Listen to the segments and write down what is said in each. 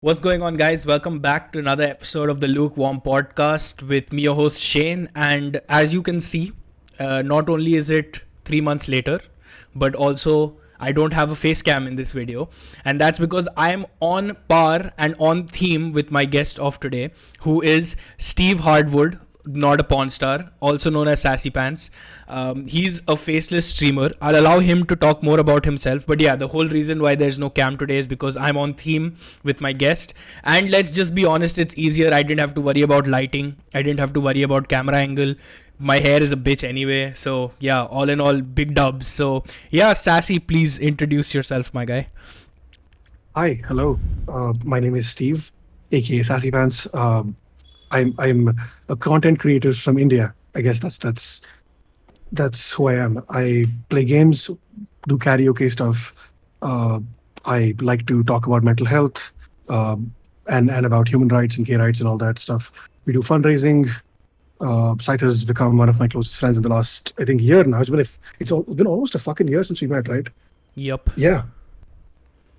What's going on, guys? Welcome back to another episode of the Lukewarm Podcast with me, your host Shane. And as you can see, not only is it 3 months later, but also I don't have a face cam in this video. And that's because I'm on par and on theme with my guest of today, who is Steve Hardwood, not a pawn star, also known as Sassy Pants. He's a faceless streamer. I'll allow him to talk more about himself. But yeah, the whole reason why there's no cam today is because I'm on theme with my guest. And let's just be honest, it's easier. I didn't have to worry about lighting. I didn't have to worry about camera angle. My hair is a bitch anyway. So yeah, all in all, big dubs. So yeah, Sassy, please introduce yourself, my guy. Hi, hello. My name is Steve, aka Sassy Pants. I'm a content creator from India. I guess that's who I am. I play games, do karaoke stuff. Uh, I like to talk about mental health, and about human rights and gay rights and all that stuff. We do fundraising. Scythe has become one of my closest friends in the last, I think, year now. It's been almost a fucking year since we met, right? Yup. Yeah.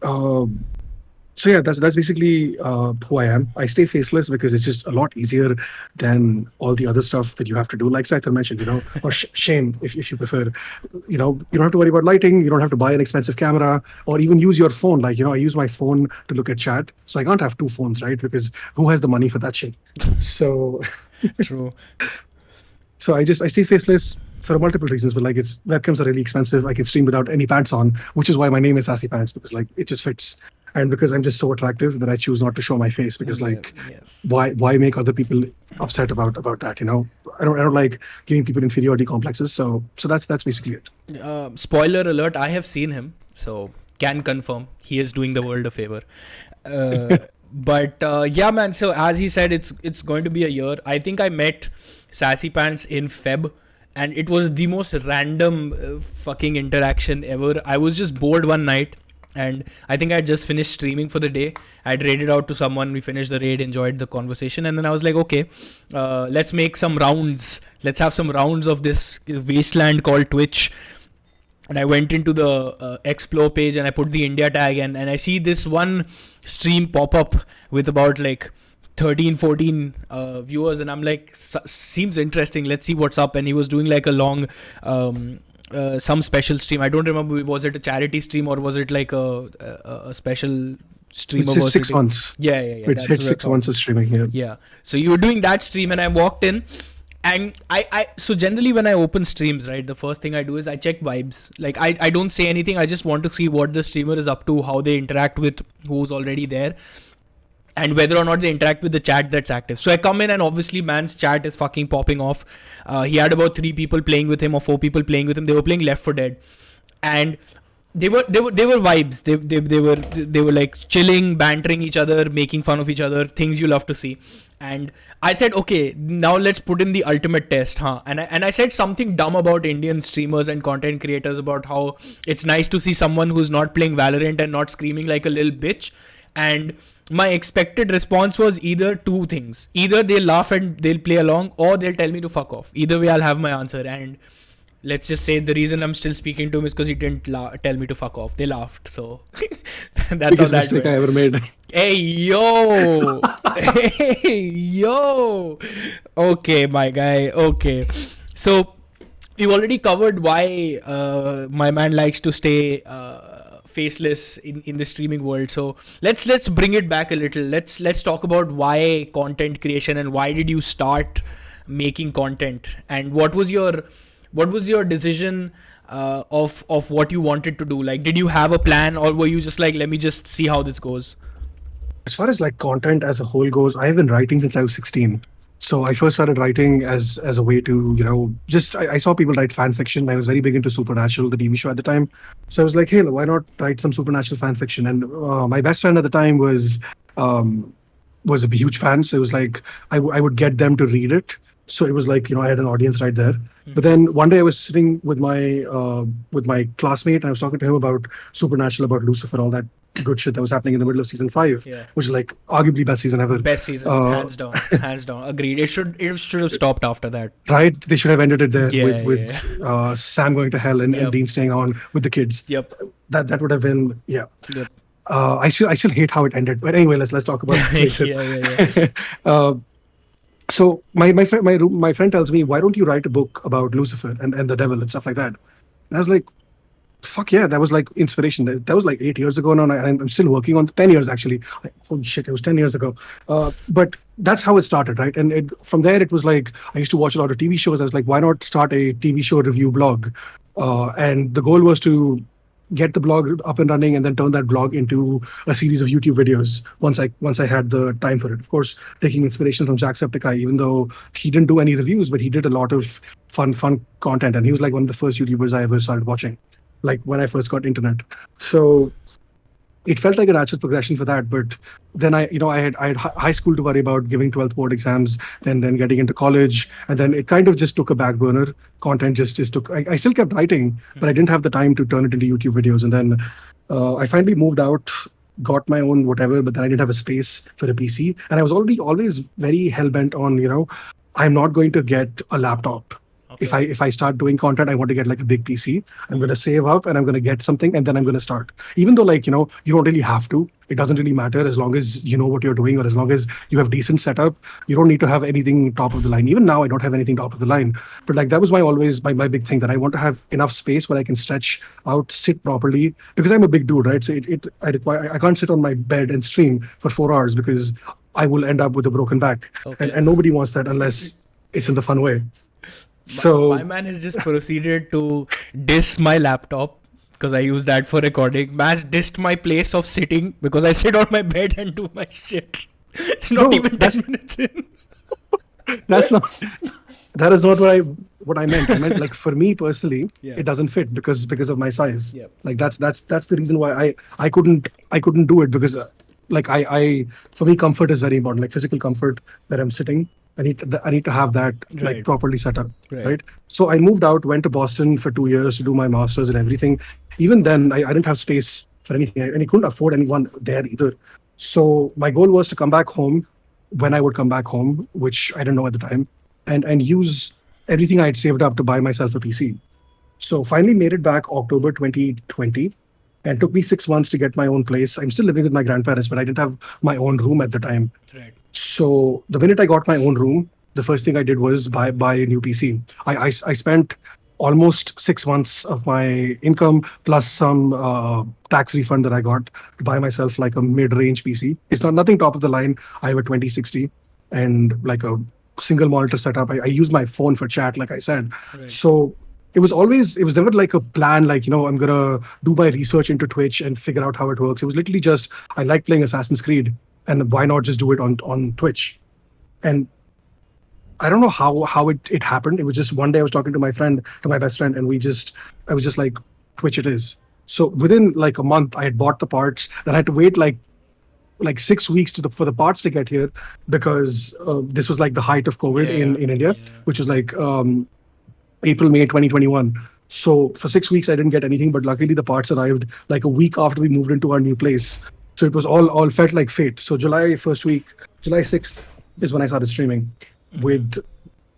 Um, So yeah, that's basically who I am. I stay faceless because it's just a lot easier than all the other stuff that you have to do. Like Saithan mentioned, or Shane, if you prefer. You don't have to worry about lighting. You don't have to buy an expensive camera or even use your phone. Like, I use my phone to look at chat. So I can't have two phones, right? Because who has the money for that shit? So True. I stay faceless for multiple reasons, but like webcams are really expensive. I can stream without any pants on, which is why my name is Sassy Pants, because like it just fits. And because I'm just so attractive that I choose not to show my face, because like Yes. why make other people upset about that? I don't like giving people inferiority complexes. So that's basically it. Spoiler alert, I have seen him, so can confirm he is doing the world a favor. Uh, but yeah, man, so as he said, it's going to be a year. I think I met Sassy Pants in Feb, and it was the most random fucking interaction ever. I was just bored one night, and I think I had just finished streaming for the day. I'd raided out to someone, we finished the raid, enjoyed the conversation, and then I was like, okay, let's make some rounds. Let's have some rounds of this wasteland called Twitch. And I went into the explore page and I put the India tag, and I see this one stream pop up with about like 13 14 viewers, and I'm like, seems interesting, let's see what's up. And he was doing like a long some special stream. I don't remember, was it a charity stream or was it like a special stream? It's just 6 months. Yeah, It's hit 6 months of streaming here. yeah. So you were doing that stream and I walked in, and I so generally when I open streams, right, the first thing I do is I check vibes. Like I don't say anything. I just want to see what the streamer is up to, how they interact with who's already there, and whether or not they interact with the chat that's active. So I come in and obviously man's chat is fucking popping off. He had about 3 people playing with him or 4 people playing with him. They were playing Left 4 Dead, and they were vibes. They were like chilling, bantering each other, making fun of each other, things you love to see. And I said, okay, now let's put in the ultimate test, huh? And I said something dumb about Indian streamers and content creators, about how it's nice to see someone who's not playing Valorant and not screaming like a little bitch. And my expected response was either two things: either they'll laugh and they'll play along, or they'll tell me to fuck off. Either way, I'll have my answer. And let's just say the reason I'm still speaking to him is because he didn't tell me to fuck off. They laughed, so that's how Biggest that mistake went. I ever made. Hey yo, hey yo. Okay, my guy. Okay, so you already covered why my man likes to stay faceless in the streaming world. So let's bring it back a little. Let's talk about why content creation, and why did you start making content, and what was your decision of what you wanted to do? Like, did you have a plan, or were you just like, let me just see how this goes? As far as like content as a whole goes, I've been writing since I was 16. So I first started writing as a way to, just I saw people write fan fiction. I was very big into Supernatural, the TV show at the time. So I was like, hey, why not write some Supernatural fan fiction? And my best friend at the time um, was a huge fan. So it was like I would get them to read it. So it was like, I had an audience right there. But then one day I was sitting with my classmate, and I was talking to him about Supernatural, about Lucifer, all that good shit that was happening in the middle of season 5, Yeah. which is like arguably best season ever. Best season, Uh, hands down, hands down. Agreed. It should have stopped after that. right? They should have ended it there Yeah, with Sam going to hell and Yep. Dean staying on with the kids. Yep. That would have been, yeah. Yep. I still hate how it ended. But anyway, let's talk about that later. Yeah, yeah, yeah. uh, so my friend tells me, why don't you write a book about Lucifer and the devil and stuff like that? And I was like, fuck yeah, that was like inspiration. That was like 8 years ago now, and I'm still working on 10 years actually. Like, holy shit, it was 10 years ago. But that's how it started, right? And from there, it was like I used to watch a lot of TV shows. I was like, why not start a TV show review blog? And the goal was to get the blog up and running and then turn that blog into a series of YouTube videos once I had the time for it. Of course, taking inspiration from Jacksepticeye, even though he didn't do any reviews, but he did a lot of fun content, and he was like one of the first YouTubers I ever started watching, like when I first got internet. So it felt like a natural progression for that. But then I had high school to worry about, giving 12th board exams, then getting into college, and then it kind of just took a back burner. Content just took. I still kept writing, but I didn't have the time to turn it into YouTube videos. And then I finally moved out, got my own whatever, but then I didn't have a space for a PC, and I was already always very hell bent on, I'm not going to get a laptop. If Okay. I start doing content, I want to get like a big PC. I'm going to save up and I'm going to get something, and then I'm going to start. Even though, like, you don't really have to. It doesn't really matter as long as you know what you're doing, or as long as you have decent setup. You don't need to have anything top of the line. Even now, I don't have anything top of the line. But like that was my big thing, that I want to have enough space where I can stretch out, sit properly, because I'm a big dude, right? So I can't sit on my bed and stream for 4 hours, because I will end up with a broken back, Okay. and nobody wants that unless it's in the fun way. My So man has just proceeded to diss my laptop because I use that for recording. Man's dissed my place of sitting because I sit on my bed and do my shit. It's not no, even 10 minutes in. that's not that is not what I meant. I meant, like, for me personally, Yeah. it doesn't fit because of my size. Yep. Like that's the reason why I couldn't do it, because like I for me, comfort is very important. Like physical comfort, where I'm sitting. I need to have that like Right. properly set up, Right. right? So I moved out, went to Boston for 2 years to do my masters and everything. Even then, I didn't have space for anything, and I couldn't afford anyone there either. So my goal was to come back home when I would come back home, which I didn't know at the time, and use everything I had saved up to buy myself a PC. So finally made it back October 2020, and took me 6 months to get my own place. I'm still living with my grandparents, but I didn't have my own room at the time. Right. So the minute I got my own room, the first thing I did was buy a new PC. I spent almost 6 months of my income plus some tax refund that I got to buy myself like a mid-range PC. It's not nothing top of the line. I have a 2060 and like a single monitor setup. I use my phone for chat, like I said. Right. So it was never like a plan, like, I'm gonna do my research into Twitch and figure out how it works. It was literally just, I like playing Assassin's Creed, and why not just do it on Twitch? And I don't know how it happened. It was just one day I was talking to my best friend, and I was just like, Twitch it is. So within like a month, I had bought the parts. Then I had to wait like 6 weeks for the parts to get here, because this was like the height of COVID Yeah. in India, Yeah. which was like April, May 2021. So for 6 weeks, I didn't get anything, but luckily the parts arrived like a week after we moved into our new place. So it was all felt like fate. So July first week, July 6th is when I started streaming with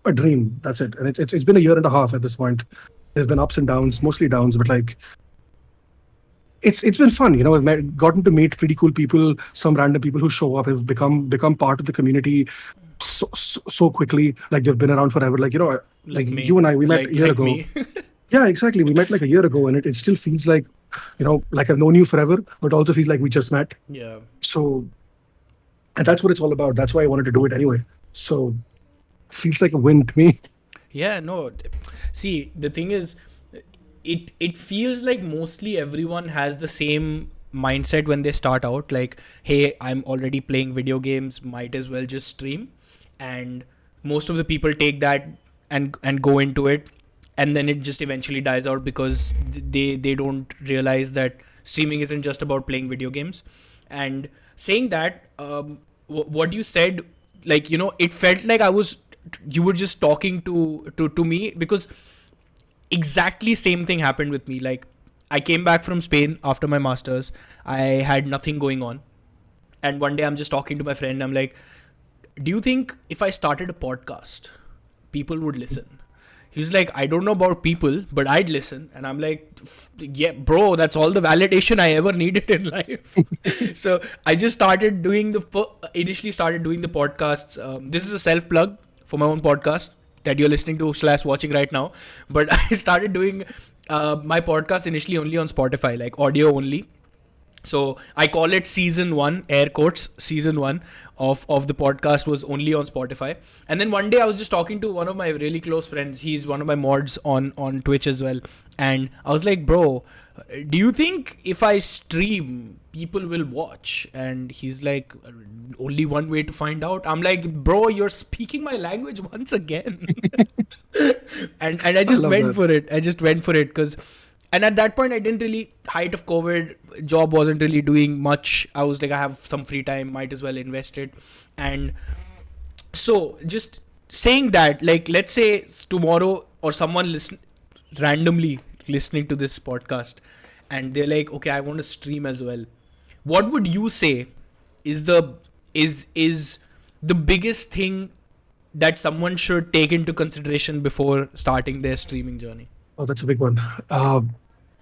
a dream. That's it. And it's been a year and a half at this point. There's been ups and downs, mostly downs, but like it's been fun. Gotten to meet pretty cool people, some random people who show up, have become part of the community so quickly. Like they've been around forever. Like, Like like me. you and I, we met a year Like ago. me. Yeah, exactly. We met like a year ago, and it still feels like, like I've known you forever, but also feels like we just met. Yeah. So, and that's what it's all about. That's why I wanted to do it anyway. So, feels like a win to me. Yeah, no. See, the thing is, it feels like mostly everyone has the same mindset when they start out. Like, hey, I'm already playing video games, might as well just stream. And most of the people take that and go into it, and then it just eventually dies out because they don't realize that streaming isn't just about playing video games. And saying that, what you said, like, it felt like you were just talking to me, because exactly same thing happened with me. Like, I came back from Spain after my masters. I had nothing going on, and one day I'm just talking to my friend. I'm like, do you think if I started a podcast, people would listen? He's like, I don't know about people, but I'd listen. And I'm like, yeah, bro, that's all the validation I ever needed in life. So I just started doing initially started doing the podcasts. This is a self plug for my own podcast that you're listening to / watching right now. But I started doing my podcast initially only on Spotify, like audio only. So I call it season 1, air quotes, season 1 of the podcast was only on Spotify. And then one day I was just talking to one of my really close friends. He's one of my mods on Twitch as well. And I was like, bro, do you think if I stream, people will watch? And he's like, only one way to find out. I'm like, bro, you're speaking my language once again. and I just went for it. I just went for it because... And at that point, I didn't really, height of COVID, job wasn't really doing much. I was like, I have some free time, might as well invest it. And so just saying that, like, let's say tomorrow or someone randomly listening to this podcast and they're like, okay, I want to stream as well. What would you say is the biggest thing that someone should take into consideration before starting their streaming journey? Oh, that's a big one.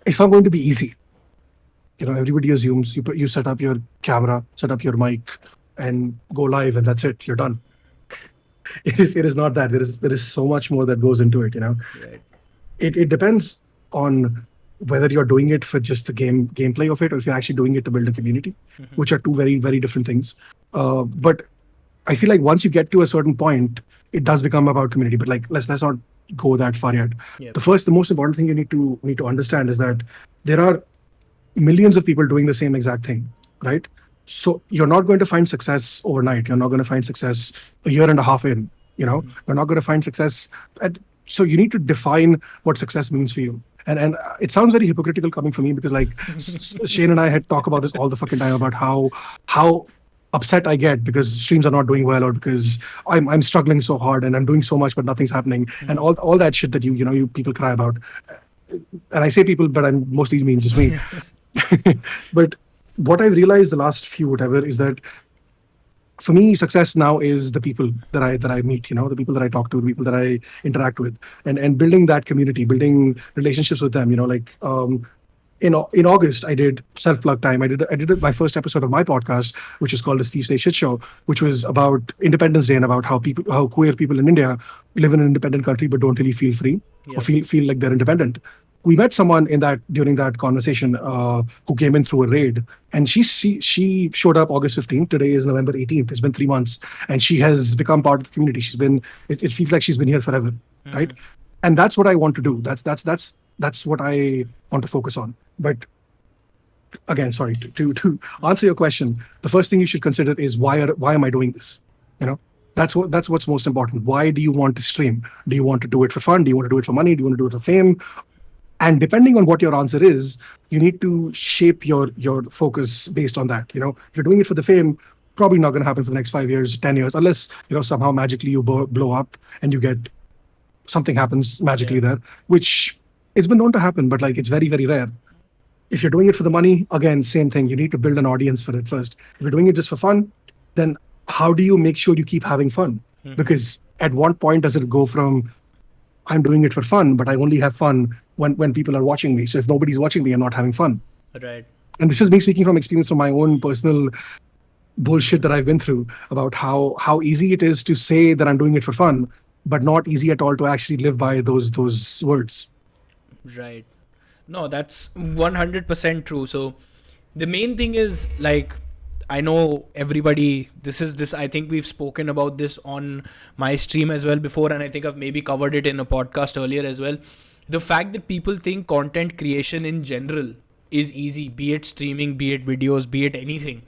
It's not going to be easy. Everybody assumes you set up your camera, set up your mic, and go live, and that's it. You're done. It is not that. There is so much more that goes into it. Right. It depends on whether you're doing it for just the gameplay of it, or if you're actually doing it to build a community, which are two very, very different things. But I feel like once you get to a certain point, it does become about community. But like, let's not go that far yet. Yep. The most important thing you need to understand is that there are millions of people doing the same exact thing, right? So you're not going to find success overnight. You're not going to find success a year and a half in. You're not going to find success. So you need to define what success means for you. And it sounds very hypocritical coming from me because like Shane and I had talked about this all the fucking time about how upset I get because streams are not doing well, or because I'm struggling so hard and I'm doing so much but nothing's happening, and all that shit that you people cry about. And I say people, but I'm mostly mean just me. But what I've realized the last few whatever is that for me, success now is the people that I meet, the people that I talk to, the people that I interact with, and building that community, building relationships with them. In August, I did self-plug time. I did my first episode of my podcast, which is called the Steve Say Shit Show, which was about Independence Day and about how queer people in India live in an independent country but don't really feel free or feel like they're independent. We met someone during that conversation who came in through a raid, and she showed up August 15th. Today is November 18th. It's been 3 months, and she has become part of the community. It feels like she's been here forever, right? And that's what I want to do. That's what I want to focus on. But again, sorry, to answer your question, the first thing you should consider is why am I doing this? That's what's most important. Why do you want to stream? Do you want to do it for fun? Do you want to do it for money? Do you want to do it for fame? And depending on what your answer is, you need to shape your focus based on that. If you're doing it for the fame, probably not going to happen for the next 5 years, 10 years, unless somehow magically you blow up and you get something happens magically there, which it's been known to happen, but like it's very, very rare. If you're doing it for the money, again, same thing. You need to build an audience for it first. If you're doing it just for fun, then how do you make sure you keep having fun? Because at what point does it go from I'm doing it for fun, but I only have fun when people are watching me. So if nobody's watching me, I'm not having fun. Right. And this is me speaking from experience from my own personal bullshit that I've been through about how easy it is to say that I'm doing it for fun, but not easy at all to actually live by those words. Right. No, that's 100% true. So the main thing is, like, I know everybody, I think we've spoken about this on my stream as well before, and I think I've maybe covered it in a podcast earlier as well. The fact that people think content creation in general is easy, be it streaming, be it videos, be it anything.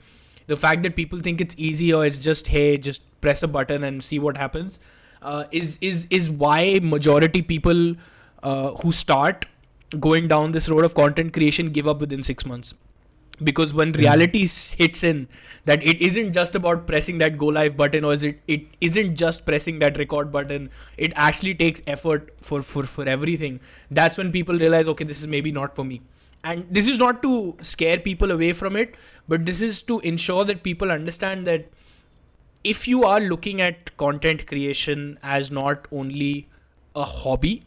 The fact that people think it's easy, or it's just, hey, just press a button and see what happens, is why majority people who start going down this road of content creation give up within 6 months. Because when reality hits in that it isn't just about pressing that go live button, or it isn't just pressing that record button, it actually takes effort for everything. That's when people realize, okay, this is maybe not for me. And this is not to scare people away from it, but this is to ensure that people understand that if you are looking at content creation as not only a hobby,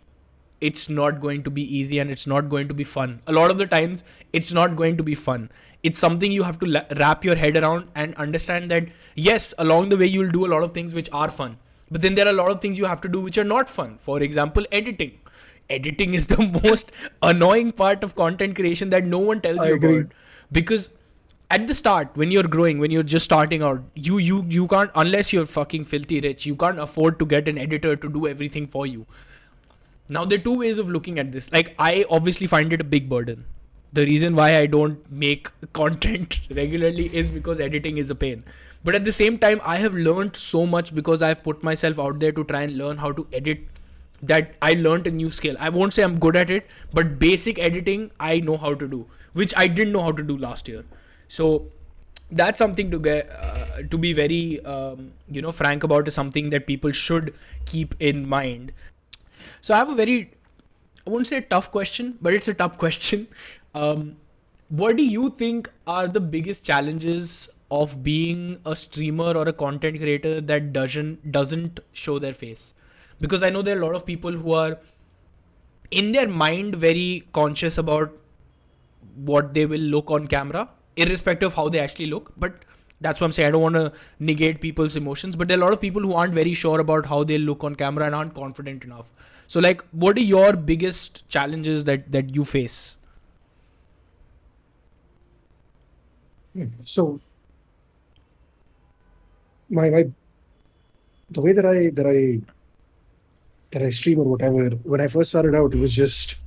it's not going to be easy and it's not going to be fun. A lot of the times, it's not going to be fun. It's something you have to wrap your head around and understand that, yes, along the way, you'll do a lot of things which are fun. But then there are a lot of things you have to do which are not fun. For example, editing. Editing is the most annoying part of content creation that no one tells I you agree. about. Because at the start, when you're growing, when you're just starting out, you can't, unless you're fucking filthy rich, you can't afford to get an editor to do everything for you. Now, there are two ways of looking at this. Like, I obviously find it a big burden. The reason why I don't make content regularly is because editing is a pain. But at the same time, I have learned so much because I've put myself out there to try and learn how to edit, that I learned a new skill. I won't say I'm good at it, but basic editing I know how to do, which I didn't know how to do last year. So that's something to get to be very frank about, is something that people should keep in mind. So I have a very, I won't say a tough question, but it's a tough question. What do you think are the biggest challenges of being a streamer or a content creator that doesn't show their face? Because I know there are a lot of people who are in their mind very conscious about what they will look on camera, irrespective of how they actually look. But that's what I'm saying. I don't want to negate people's emotions, but there are a lot of people who aren't very sure about how they look on camera and aren't confident enough. So, like, what are your biggest challenges that you face? So my the way that I stream or whatever, when I first started out, it was just,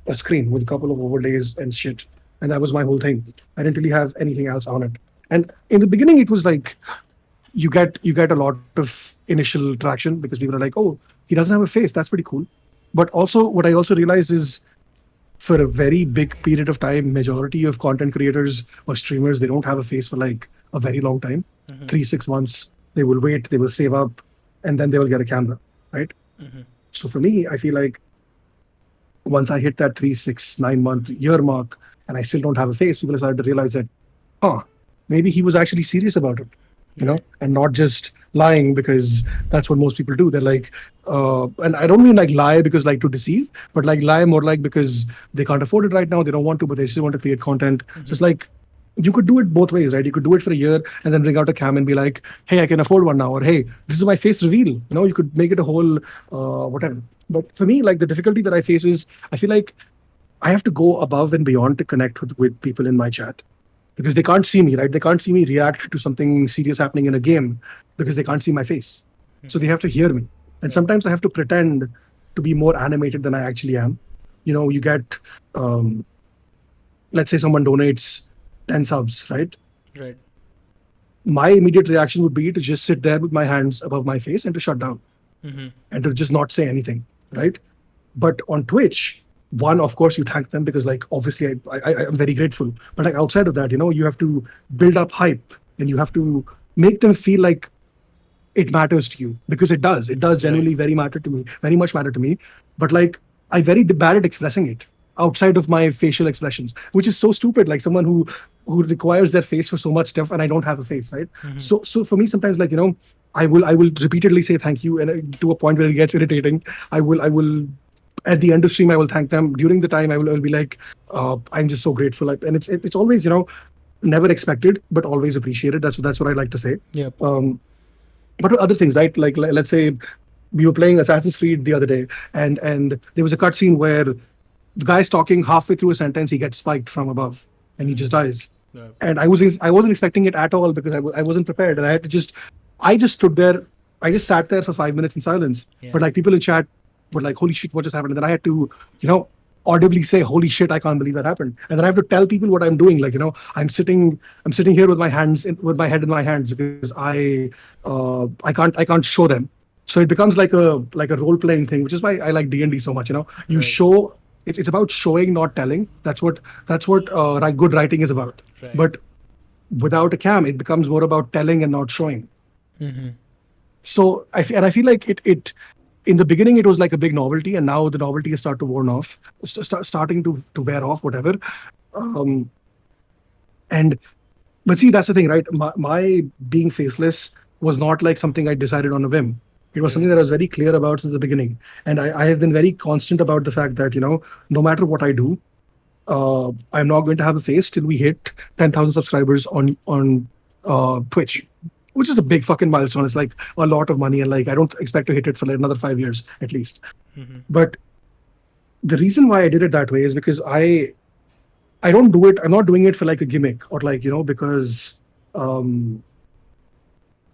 a screen with a couple of overlays and shit. And that was my whole thing. I didn't really have anything else on it. And in the beginning, it was like you get a lot of initial traction because people are like, oh, he doesn't have a face. That's pretty cool. But also, what I also realized is, for a very big period of time, majority of content creators or streamers, they don't have a face for like a very long time, 3 6 months. They will wait, they will save up, and then they will get a camera, right? So for me, I feel like once I hit that 3 6 9 month year mark and I still don't have a face, people started to realize that, maybe he was actually serious about it, and not just lying, because that's what most people do. They're like, and I don't mean like lie because like to deceive, but like lie more like because they can't afford it right now. They don't want to, but they still want to create content. So it's like, you could do it both ways, right? You could do it for a year and then bring out a cam and be like, hey, I can afford one now, or hey, this is my face reveal. You could make it a whole whatever. But for me, like, the difficulty that I face is, I feel like I have to go above and beyond to connect with people in my chat, because they can't see me, right? They can't see me react to something serious happening in a game because they can't see my face. So they have to hear me. And sometimes I have to pretend to be more animated than I actually am. You get, let's say someone donates 10 subs, right? Right. My immediate reaction would be to just sit there with my hands above my face and to shut down and to just not say anything, right? But on Twitch, one, of course, you thank them because, like, obviously I am very grateful. But like outside of that, you have to build up hype and you have to make them feel like it matters to you, because it does. It does genuinely very much matter to me. But like, I'm very bad at expressing it outside of my facial expressions, which is so stupid. Like someone who requires their face for so much stuff, and I don't have a face, right? So for me, sometimes, like, I will repeatedly say thank you, and to a point where it gets irritating. I will at the end of stream, I will thank them. During the time, I will be like, I'm just so grateful. Like, and it's always, never expected, but always appreciated. That's what I like to say. Yep. But other things, right? Like, let's say we were playing Assassin's Creed the other day, and there was a cutscene where the guy's talking, halfway through a sentence, he gets spiked from above, and he just dies. Yeah. And I wasn't expecting it at all, because I wasn't prepared, and I just stood there. I just sat there for 5 minutes in silence. Yeah. But like, people in chat were like, "Holy shit, what just happened?" And then I had to, audibly say, "Holy shit, I can't believe that happened." And then I have to tell people what I'm doing. Like, I'm sitting here with my hands with my head in my hands, because I can't show them. So it becomes like a role playing thing, which is why I like D&D so much. You Right. show. It's about showing, not telling. That's what good writing is about. Right. But without a cam, it becomes more about telling and not showing. So I feel like it in the beginning it was like a big novelty, and now the novelty has started to worn off, starting to wear off, whatever. And but see, that's the thing, right? My being faceless was not like something I decided on a whim. It was something that I was very clear about since the beginning. And I have been very constant about the fact that, no matter what I do, I'm not going to have a face till we hit 10,000 subscribers on Twitch, which is a big fucking milestone. It's like a lot of money, and like I don't expect to hit it for like another 5 years at least. But the reason why I did it that way is because I don't do it. I'm not doing it for like a gimmick or like because um,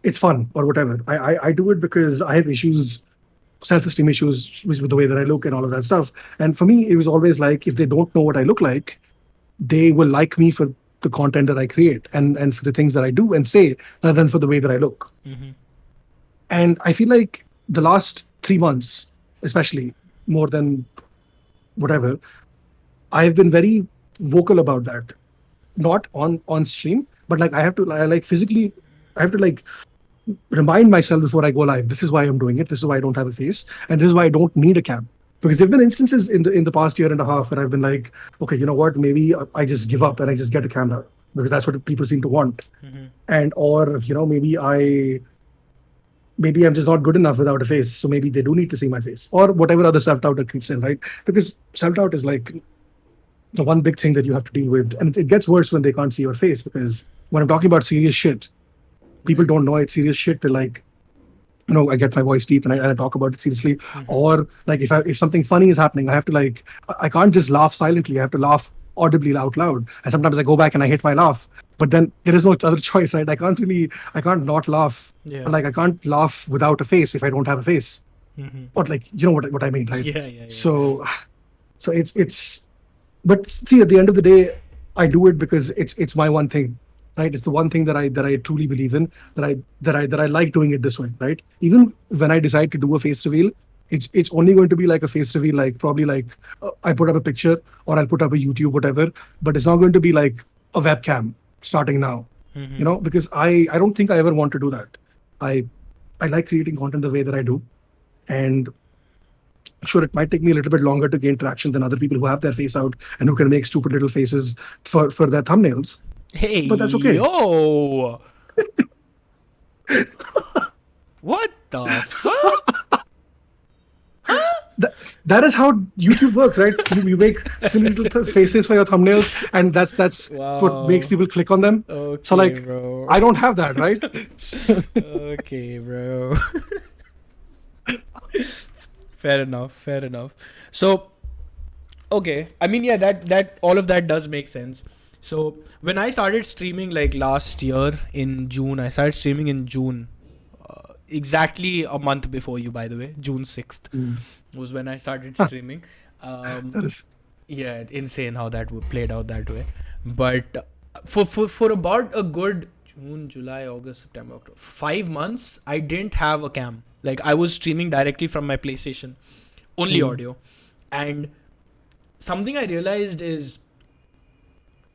it's fun or whatever. I do it because I have issues, self-esteem issues with the way that I look and all of that stuff. And for me, it was always like if they don't know what I look like, they will like me for the content that I create and for the things that I do and say rather than for the way that I look. And I feel like the last 3 months, especially more than whatever, I've been very vocal about that. Not on stream, but like I like physically, I have to like remind myself before I go live. This is why I'm doing it. This is why I don't have a face, and this is why I don't need a cam. Because there've been instances in the past year and a half where I've been like, okay, you know what? Maybe I just give up and I just get a camera because that's what people seem to want, and or maybe I'm just not good enough without a face. So maybe they do need to see my face or whatever other self-doubt that creeps in, right? Because self-doubt is like the one big thing that you have to deal with. And it gets worse when they can't see your face because when I'm talking about serious shit, people don't know it's serious shit till like, I get my voice deep and I talk about it seriously. Or like if something funny is happening, I have to like, I can't just laugh silently. I have to laugh audibly out loud. And sometimes I go back and I hit my laugh. But then there is no other choice, right? I can't not laugh. Yeah. Like I can't laugh without a face if I don't have a face. But like, you know what I mean, right? Yeah. So it's but see, at the end of the day, I do it because it's my one thing, right? It's the one thing that I truly believe in, that I like doing it this way, right? Even when I decide to do a face reveal, it's only going to be like a face reveal, like probably like I put up a picture or I'll put up a YouTube, whatever, but it's not going to be like a webcam starting now, because I don't think I ever want to do that. I like creating content the way that I do, and sure, it might take me a little bit longer to gain traction than other people who have their face out and who can make stupid little faces for their thumbnails. Hey, But that's okay. Yo. What the fuck? That is how YouTube works, right? You make silly little faces for your thumbnails, and that's Wow. what makes people click on them. Okay, So like, bro. I don't have that, right? Okay, bro. Fair enough. So, okay. I mean, yeah, that all of that does make sense. So when I started streaming like last year in June, I started streaming in June. Exactly a month before you, by the way. June 6th was when I started streaming. That is Yeah, insane how that played out that way. But for about a good June, July, August, September, October, 5 months, I didn't have a cam. Like I was streaming directly from my PlayStation, only audio. And something I realized is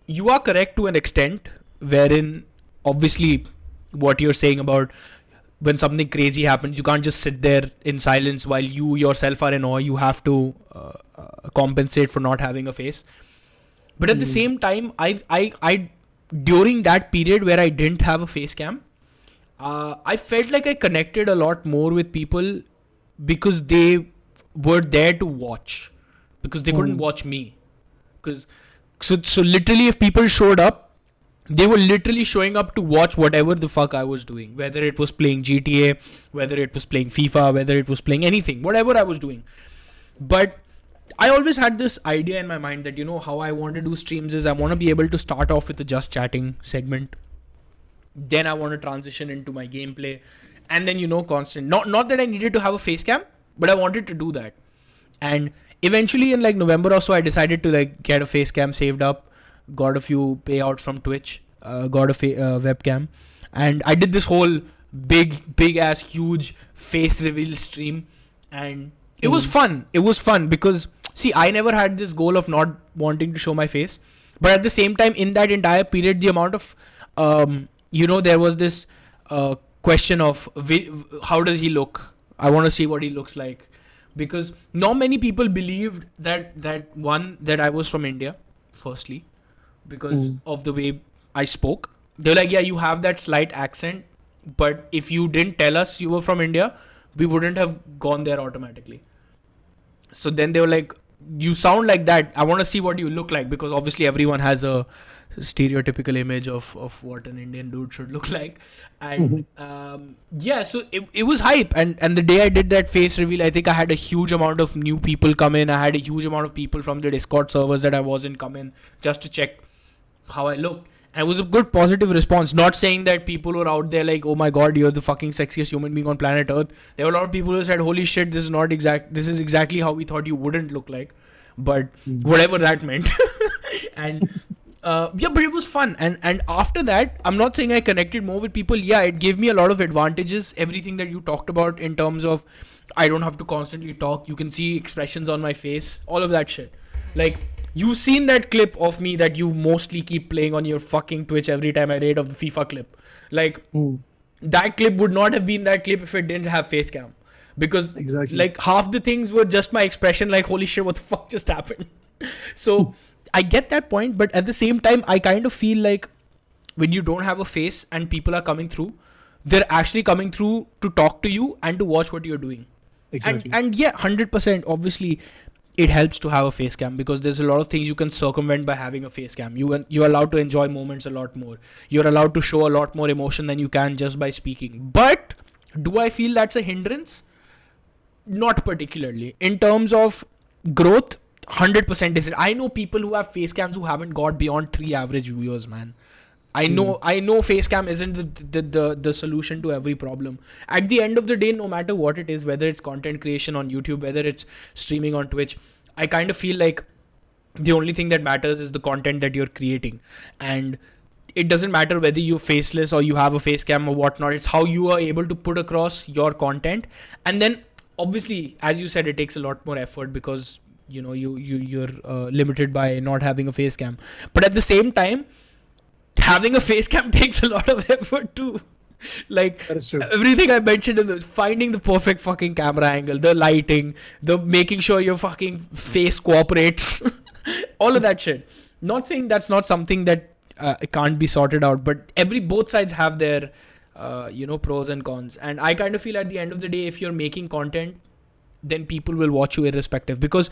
you are correct to an extent, wherein obviously what you're saying about when something crazy happens, you can't just sit there in silence while you yourself are in awe. You have to compensate for not having a face. But at the same time, I during that period where I didn't have a face cam, I felt like I connected a lot more with people because they were there to watch, because they couldn't watch me. Because so literally, if people showed up, they were literally showing up to watch whatever the fuck I was doing, whether it was playing GTA, whether it was playing FIFA, whether it was playing anything, whatever I was doing. But I always had this idea in my mind that, how I want to do streams is I want to be able to start off with a just chatting segment. Then I want to transition into my gameplay. And then, constant. Not that I needed to have a face cam, but I wanted to do that. And eventually in like November or so, I decided to like get a face cam saved up. Got a few payouts from Twitch, got a webcam, and I did this whole big ass huge face reveal stream, and it was fun. It was fun because see, I never had this goal of not wanting to show my face, but at the same time, in that entire period, the amount of there was this question of how does he look? I want to see what he looks like, because not many people believed that I was from India, firstly, because of the way I spoke. They're like, yeah, you have that slight accent, but if you didn't tell us you were from India, we wouldn't have gone there automatically. So then they were like, you sound like that, I want to see what you look like, because obviously everyone has a stereotypical image of what an Indian dude should look like. And yeah, so it was hype. And the day I did that face reveal, I think I had a huge amount of new people come in. I had a huge amount of people from the Discord servers that I wasn't come in just to check how I looked. And it was a good positive response. Not saying that people were out there like, oh my god, you're the fucking sexiest human being on planet Earth. There were a lot of people who said, holy shit, this is exactly how we thought you wouldn't look like. But whatever that meant. And yeah, but it was fun. And after that, I'm not saying I connected more with people. Yeah, it gave me a lot of advantages. Everything that you talked about in terms of I don't have to constantly talk. You can see expressions on my face. All of that shit. Like, you've seen that clip of me that you mostly keep playing on your fucking Twitch every time I raid of the FIFA clip. Like, that clip would not have been that clip if it didn't have face cam. Because like half the things were just my expression, like, holy shit, what the fuck just happened? So I get that point, but at the same time, I kind of feel like when you don't have a face and people are coming through, they're actually coming through to talk to you and to watch what you're doing. Exactly. And yeah, 100%, obviously, it helps to have a face cam, because there's a lot of things you can circumvent by having a face cam. You're allowed to enjoy moments a lot more. You're allowed to show a lot more emotion than you can just by speaking. But do I feel that's a hindrance? Not particularly. In terms of growth, 100% is it. I know people who have face cams who haven't got beyond 3 average viewers, man. I know face cam isn't the solution to every problem. At the end of the day, no matter what it is, whether it's content creation on YouTube, whether it's streaming on Twitch, I kind of feel like the only thing that matters is the content that you're creating. And it doesn't matter whether you're faceless or you have a face cam or whatnot. It's how you are able to put across your content. And then obviously, as you said, it takes a lot more effort because you're limited by not having a face cam. But at the same time, having a face cam takes a lot of effort too. Like, that is true. Everything I mentioned is finding the perfect fucking camera angle, the lighting, the making sure your fucking face cooperates, all of that shit. Not saying that's not something that can't be sorted out, but both sides have their pros and cons. And I kind of feel at the end of the day, if you're making content, then people will watch you irrespective, because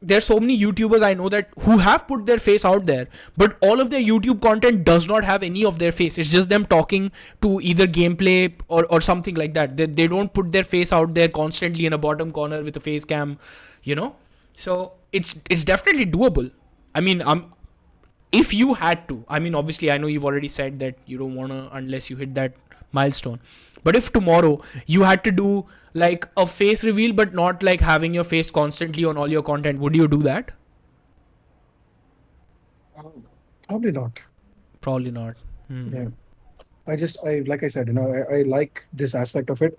there's so many YouTubers I know that who have put their face out there, but all of their YouTube content does not have any of their face. It's just them talking to either gameplay or something like that. They don't put their face out there constantly in a bottom corner with a face cam, So it's definitely doable. I mean, if you had to, I mean, obviously I know you've already said that you don't want to unless you hit that milestone. But if tomorrow you had to do like a face reveal, but not like having your face constantly on all your content, would you do that? Probably not. Probably not. Yeah. I like I said, I like this aspect of it.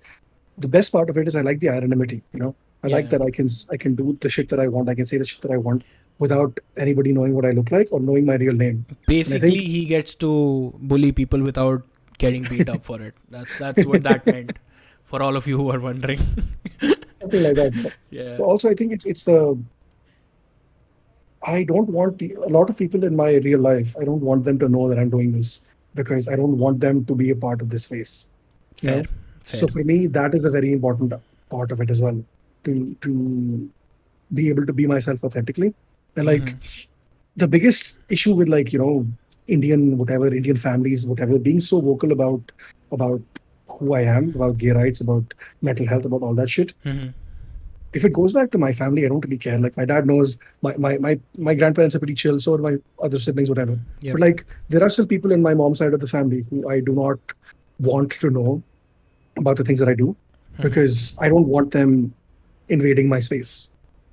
The best part of it is I like the anonymity, I like that I can do the shit that I want. I can say the shit that I want without anybody knowing what I look like or knowing my real name. Basically, he gets to bully people without getting beat up for it. That's what that meant. For all of you who are wondering. Something like that. Yeah. But also, I think I don't want a lot of people in my real life. I don't want them to know that I'm doing this because I don't want them to be a part of this phase. Fair. So for me, that is a very important part of it as well. To be able to be myself authentically. And like the biggest issue with Indian families, whatever, being so vocal about who I am, about gay rights, about mental health, about all that shit. If it goes back to my family, I don't really care. Like my dad knows, my grandparents are pretty chill, so are my other siblings, whatever. Yep. But like there are still people in my mom's side of the family who I do not want to know about the things that I do because I don't want them invading my space.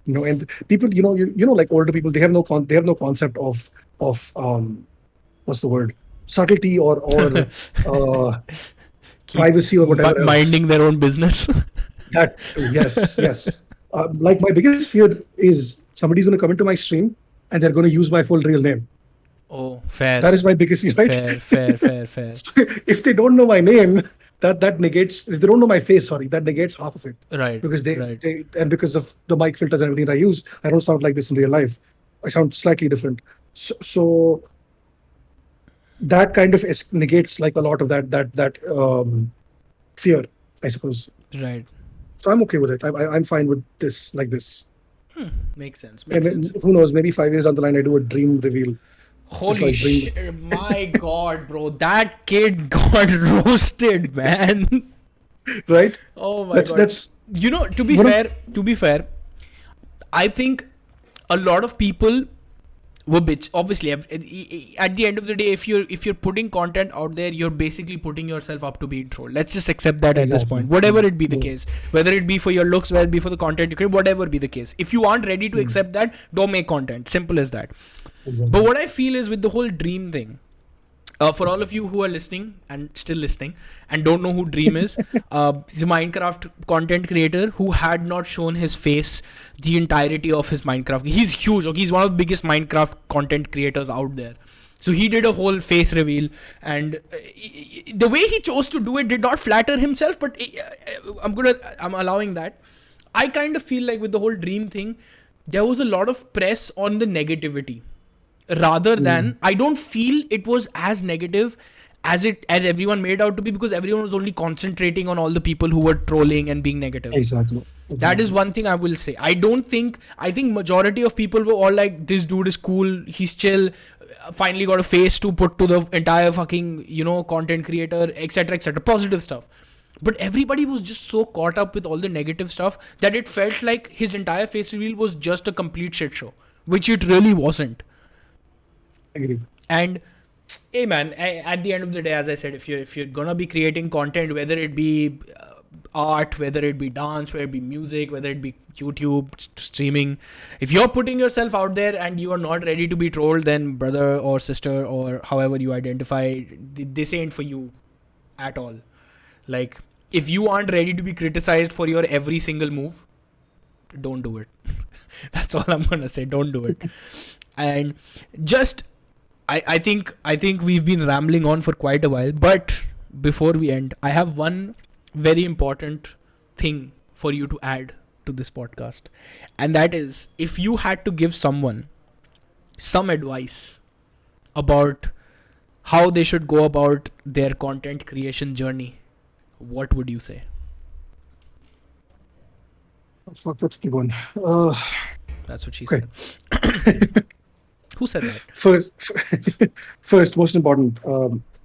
And people, like older people, they have no concept of what's the word? Subtlety or privacy or whatever else. Minding their own business. That too, yes. Like my biggest fear is somebody's going to come into my stream and they're going to use my full real name. Oh, fair. That is my biggest fear, right? Fair. So if they don't know my name, that negates. If they don't know my face, that negates half of it. Right. Because they and because of the mic filters and everything that I use, I don't sound like this in real life. I sound slightly different. So that kind of negates like a lot of that fear, I suppose. Right. So I'm okay with it. I'm fine with this like this. Makes sense. I Makes mean, sense. who knows? Maybe 5 years down the line, I do a dream reveal. Just Holy like dream. shit. My God, bro. That kid got roasted, man. Right? Oh my That's God. that's You know, one of to be fair, I think a lot of people were bitch. Obviously, at the end of the day, if you're putting content out there, you're basically putting yourself up to be trolled. Let's just accept that at this exactly. point, whatever it be the Yeah. case, whether it be for your looks, whether it be for the content you create, whatever be the case. If you aren't ready to Mm. accept that, don't make content. Simple as that. But Exactly. what I feel is with the whole dream thing, for all of you who are listening and still listening and don't know who Dream is, he's a Minecraft content creator who had not shown his face the entirety of his Minecraft. He's huge. Okay, he's one of the biggest Minecraft content creators out there. So he did a whole face reveal, and the way he chose to do it did not flatter himself. But I'm allowing that. I kind of feel like with the whole Dream thing, there was a lot of press on the negativity rather Mm. than, I don't feel it was as negative as everyone made out to be, because everyone was only concentrating on all the people who were trolling and being negative. Exactly. That is Exactly. one thing I will say. I think majority of people were all like, this dude is cool, he's chill, finally got a face to put to the entire fucking, content creator, etc, etc, positive stuff. But everybody was just so caught up with all the negative stuff that it felt like his entire face reveal was just a complete shit show, which it really wasn't. Agree. And hey man, at the end of the day, as I said, if you're gonna be creating content, whether it be art, whether it be dance, whether it be music, whether it be YouTube streaming, if you're putting yourself out there and you are not ready to be trolled, then brother or sister or however you identify, this ain't for you at all. Like, if you aren't ready to be criticized for your every single move, don't do it. That's all I'm gonna say. Don't do it. And just, I think we've been rambling on for quite a while, but before we end, I have one very important thing for you to add to this podcast. And that is, if you had to give someone some advice about how they should go about their content creation journey, what would you say? Fuck, that's a big one. That's what she Okay. said. Who said that? First, first, most important,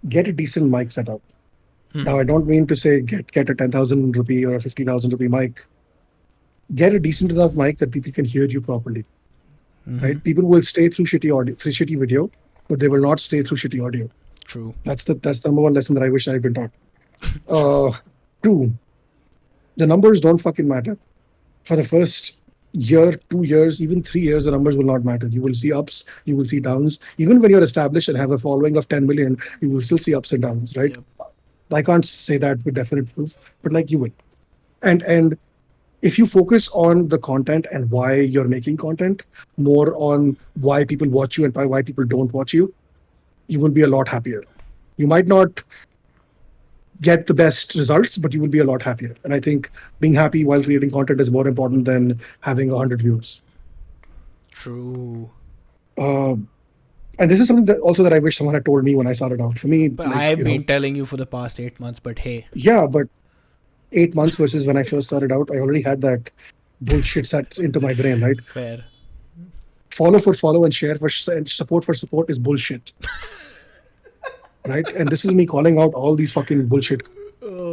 get a decent mic setup. Now, I don't mean to say get a 10,000 rupee or a 50,000 rupee mic. Get a decent enough mic that people can hear you properly. Right? People will stay through shitty audio, through shitty video, but they will not stay through shitty audio. True. That's the number one lesson that I wish I had been taught. Two, the numbers don't fucking matter. For the first year, 2 years, even 3 years, the numbers will not matter. You will see ups, you will see downs. Even when you're established and have a following of 10 million, you will still see ups and downs, right? Yep. I can't say that with definite proof, but like you will. And if you focus on the content and why you're making content, more on why people watch you and why people don't watch you, you will be a lot happier. You might not get the best results, but you will be a lot happier. And I think being happy while creating content is more important than having 100 views. True. Uh, and this is something that also that I wish someone had told me when I started out. For me, But like, I've been telling you for the past 8 months, but hey. yeah, but 8 months versus when I first started out, I already had that bullshit set into my brain, right? Fair. Follow for follow and share and support for support is bullshit. Right? And this is me calling out all these fucking bullshit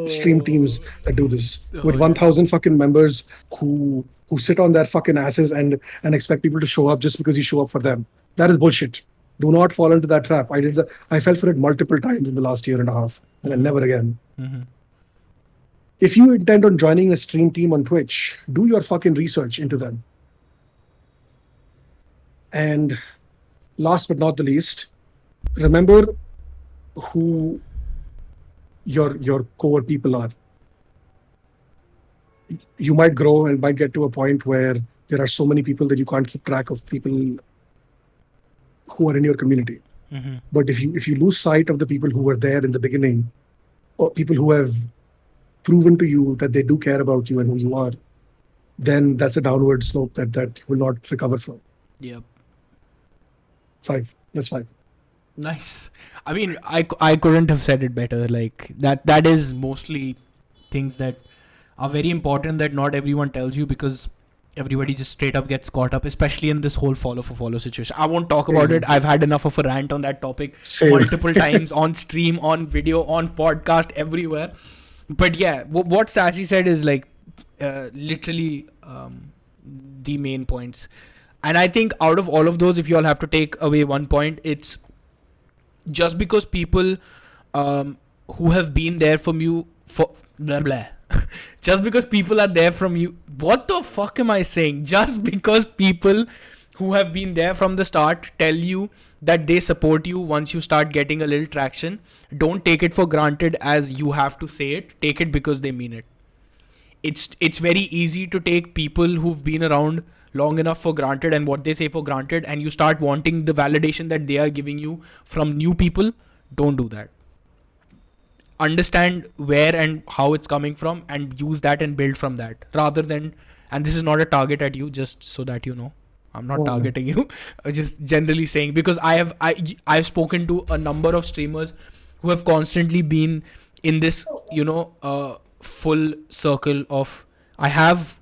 stream teams that do this with 1,000 fucking members who sit on their fucking asses and expect people to show up just because you show up for them. That is bullshit. Do not fall into that trap. I fell for it multiple times in the last year and a half, and then never again. If you intend on joining a stream team on Twitch, do your fucking research into them. And last but not the least, remember who your core people are. You might grow and might get to a point where there are so many people that you can't keep track of people who are in your community. But if you lose sight of the people who were there in the beginning, or people who have proven to you that they do care about you and who you are, then that's a downward slope that you will not recover from. Yep. 5. That's 5. Nice. I mean, I couldn't have said it better. Like that is mostly things that are very important that not everyone tells you, because everybody just straight up gets caught up, especially in this whole follow for follow situation. I won't talk about it. I've had enough of a rant on that topic multiple times on stream, on video, on podcast, everywhere. But yeah, what Sassy said is like literally the main points. And I think out of all of those, if you all have to take away one point, it's just because people who have been there from you for blah blah. Just because people are there from you, what the fuck am I saying? Just because people who have been there from the start tell you that they support you once you start getting a little traction, don't take it for granted as you have to say it. Take it because they mean it. It's very easy to take people who've been around long enough for granted and what they say for granted, and you start wanting the validation that they are giving you from new people. Don't do that. Understand where and how it's coming from and use that and build from that, rather than, and this is not a target at you, just so that you know, I'm not targeting you. Just generally saying, because I've spoken to a number of streamers who have constantly been in this, full circle of, I have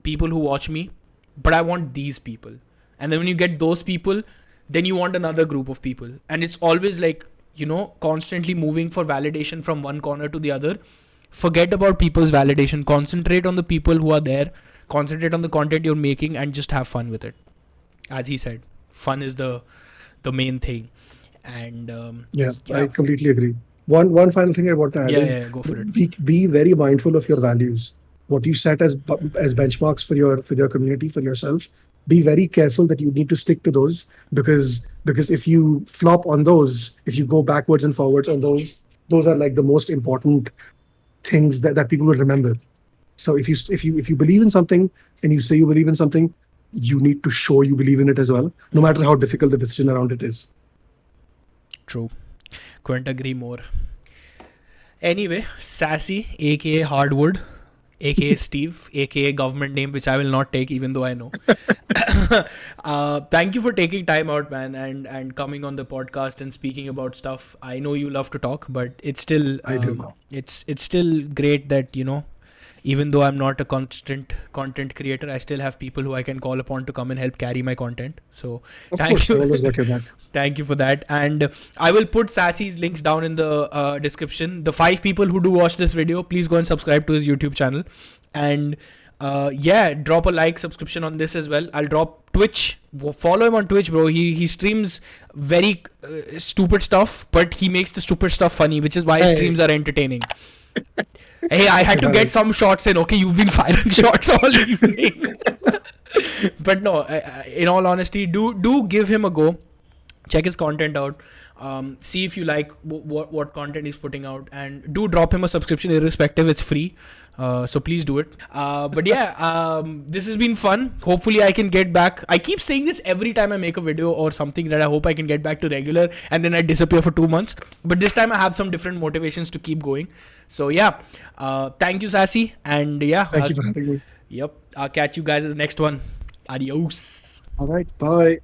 people who watch me, but I want these people. And then when you get those people, then you want another group of people. And it's always like, constantly moving for validation from one corner to the other. Forget about people's validation. Concentrate on the people who are there. Concentrate on the content you're making and just have fun with it. As he said, fun is the main thing. And I completely agree. One final thing I want to add is go for it. Be very mindful of your values. What you set as benchmarks for your community, for yourself. Be very careful that you need to stick to those, because if you flop on those, if you go backwards and forwards on those are like the most important things that people will remember. So if you believe in something and you say you believe in something, you need to show you believe in it as well, no matter how difficult the decision around it is. True. Couldn't agree more. Anyway, Sassy, aka Hardwood, aka Steve, aka government name, which I will not take, even though I know. Thank you for taking time out, man, and coming on the podcast and speaking about stuff. I know you love to talk, but it's still I do. It's still great that, even though I'm not a constant content creator, I still have people who I can call upon to come and help carry my content. So thank you. Always got your back. Thank you for that. And I will put Sassy's links down in the description. The 5 people who do watch this video, please go and subscribe to his YouTube channel. And drop a like, subscription on this as well. I'll drop Twitch. Follow him on Twitch, bro. He streams very stupid stuff, but he makes the stupid stuff funny, which is why his streams are entertaining. Hey, I had to get some shots in. Okay, you've been firing shots all evening. But no, in all honesty, do give him a go. Check his content out. See if you like what content he's putting out, and do drop him a subscription irrespective. It's free. So please do it. But yeah, this has been fun. Hopefully I can get back. I keep saying this every time I make a video or something, that I hope I can get back to regular, and then I disappear for 2 months. But this time I have some different motivations to keep going. So yeah, thank you, Sassy. And yeah, thank you for having me. Yep. I'll catch you guys in the next one. Adios. All right. Bye.